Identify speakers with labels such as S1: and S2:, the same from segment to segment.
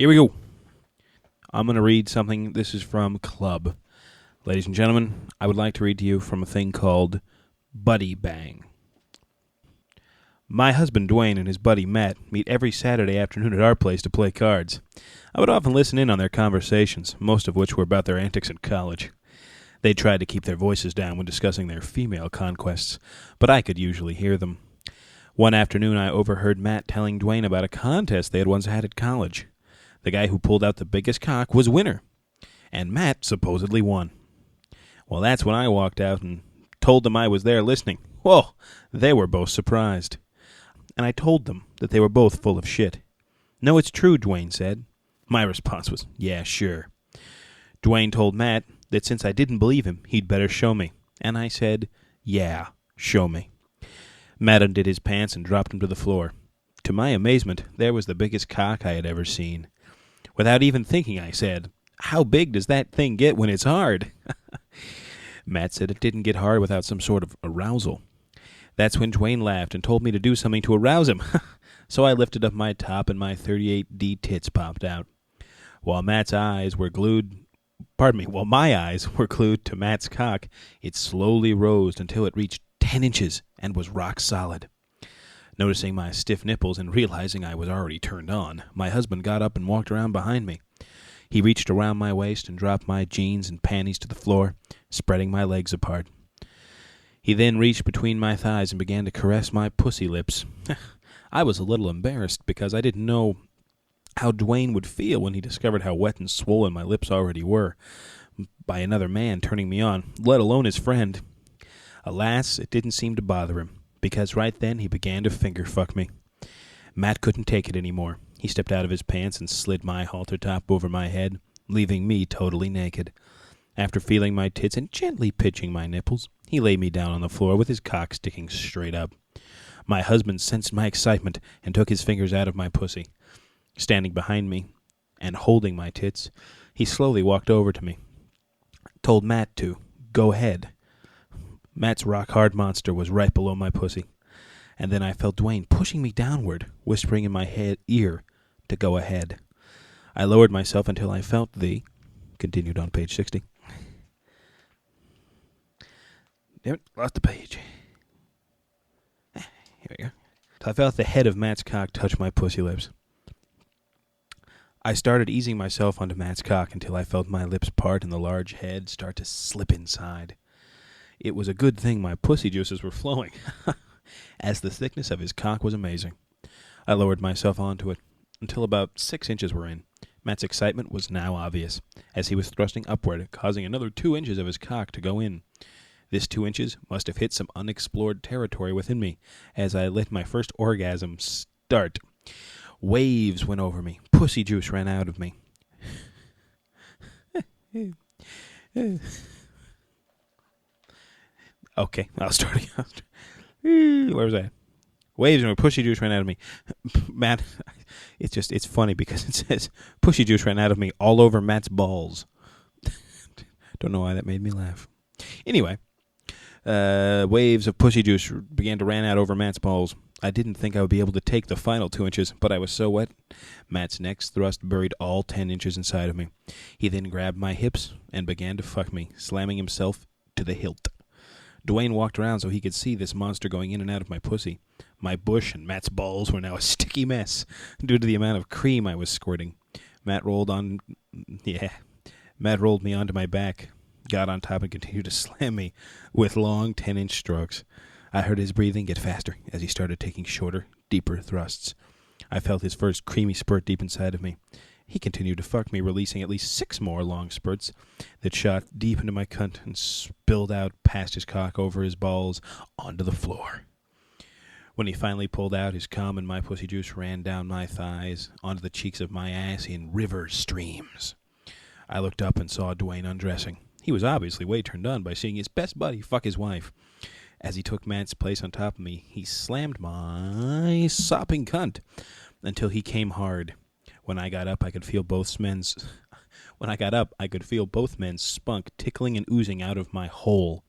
S1: Here we go. I'm going to read something. This is from Club. Ladies and gentlemen, I would like to read to you from a thing called Buddy Bang. My husband Dwayne and his buddy Matt meet every Saturday afternoon at our place to play cards. I would often listen in on their conversations, most of which were about their antics in college. They tried to keep their voices down when discussing their female conquests, but I could usually hear them. One afternoon I overheard Matt telling Dwayne about a contest they had once had at college. The guy who pulled out the biggest cock was winner, and Matt supposedly won. Well, that's when I walked out and told them I was there listening. Whoa, they were both surprised. And I told them that they were both full of shit. No, it's true, Dwayne said. My response was, yeah, sure. Dwayne told Matt that since I didn't believe him, he'd better show me. And I said, yeah, show me. Matt undid his pants and dropped him to the floor. To my amazement, there was the biggest cock I had ever seen. Without even thinking, I said, how big does that thing get when it's hard? Matt said it didn't get hard without some sort of arousal. That's when Dwayne laughed and told me to do something to arouse him. So I lifted up my top and my 38D tits popped out. While my eyes were glued to Matt's cock, it slowly rose until it reached 10 inches and was rock solid. Noticing my stiff nipples and realizing I was already turned on, my husband got up and walked around behind me. He reached around my waist and dropped my jeans and panties to the floor, spreading my legs apart. He then reached between my thighs and began to caress my pussy lips. I was a little embarrassed because I didn't know how Dwayne would feel when he discovered how wet and swollen my lips already were by another man turning me on, let alone his friend. Alas, it didn't seem to bother him, because right then he began to finger fuck me. Matt couldn't take it anymore. He stepped out of his pants and slid my halter top over my head, leaving me totally naked. After feeling my tits and gently pinching my nipples, he laid me down on the floor with his cock sticking straight up. My husband sensed my excitement and took his fingers out of my pussy. Standing behind me and holding my tits, he slowly walked over to me, told Matt to go ahead. Matt's rock-hard monster was right below my pussy, and then I felt Dwayne pushing me downward, whispering in my ear to go ahead. I lowered myself until I felt continued on page 60. Damn it, lost the page. Here we go. I felt the head of Matt's cock touch my pussy lips. I started easing myself onto Matt's cock until I felt my lips part and the large head start to slip inside. It was a good thing my pussy juices were flowing, as the thickness of his cock was amazing. I lowered myself onto it until about 6 inches were in. Matt's excitement was now obvious, as he was thrusting upward, causing another 2 inches of his cock to go in. This 2 inches must have hit some unexplored territory within me, as I let my first orgasm start. Waves went over me. Pussy juice ran out of me. Okay, I'll start again. Where was I? Waves and pussy juice ran out of me. Matt, it's funny because it says pussy juice ran out of me all over Matt's balls. Don't know why that made me laugh. Anyway, waves of pussy juice began to ran out over Matt's balls. I didn't think I would be able to take the final 2 inches, but I was so wet. Matt's next thrust buried all 10 inches inside of me. He then grabbed my hips and began to fuck me, slamming himself to the hilt. Dwayne walked around so he could see this monster going in and out of my pussy. My bush and Matt's balls were now a sticky mess due to the amount of cream I was squirting. Matt rolled me onto my back, got on top, and continued to slam me with long 10-inch strokes. I heard his breathing get faster as he started taking shorter, deeper thrusts. I felt his first creamy spurt deep inside of me. He continued to fuck me, releasing at least 6 more long spurts that shot deep into my cunt and spilled out past his cock over his balls onto the floor. When he finally pulled out, his cum and my pussy juice ran down my thighs onto the cheeks of my ass in river streams. I looked up and saw Dwayne undressing. He was obviously way turned on by seeing his best buddy fuck his wife. As he took Matt's place on top of me, he slammed my sopping cunt until he came hard. When I got up, I could feel both men's spunk tickling and oozing out of my hole.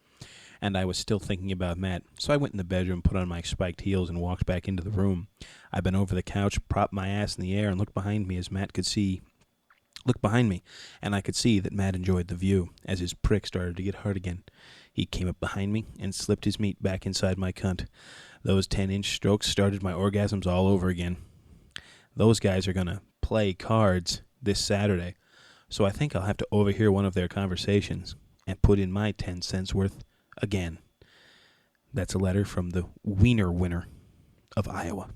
S1: and I was still thinking about Matt, so I went in the bedroom, put on my spiked heels, and walked back into the room. I bent over the couch, propped my ass in the air, and looked behind me and I could see that Matt enjoyed the view, as his prick started to get hard again. He came up behind me and slipped his meat back inside my cunt. Those 10-inch strokes started my orgasms all over again. Those guys are gonna play cards this Saturday, so I think I'll have to overhear one of their conversations and put in my 10 cents worth again. That's a letter from the Wiener winner of Iowa.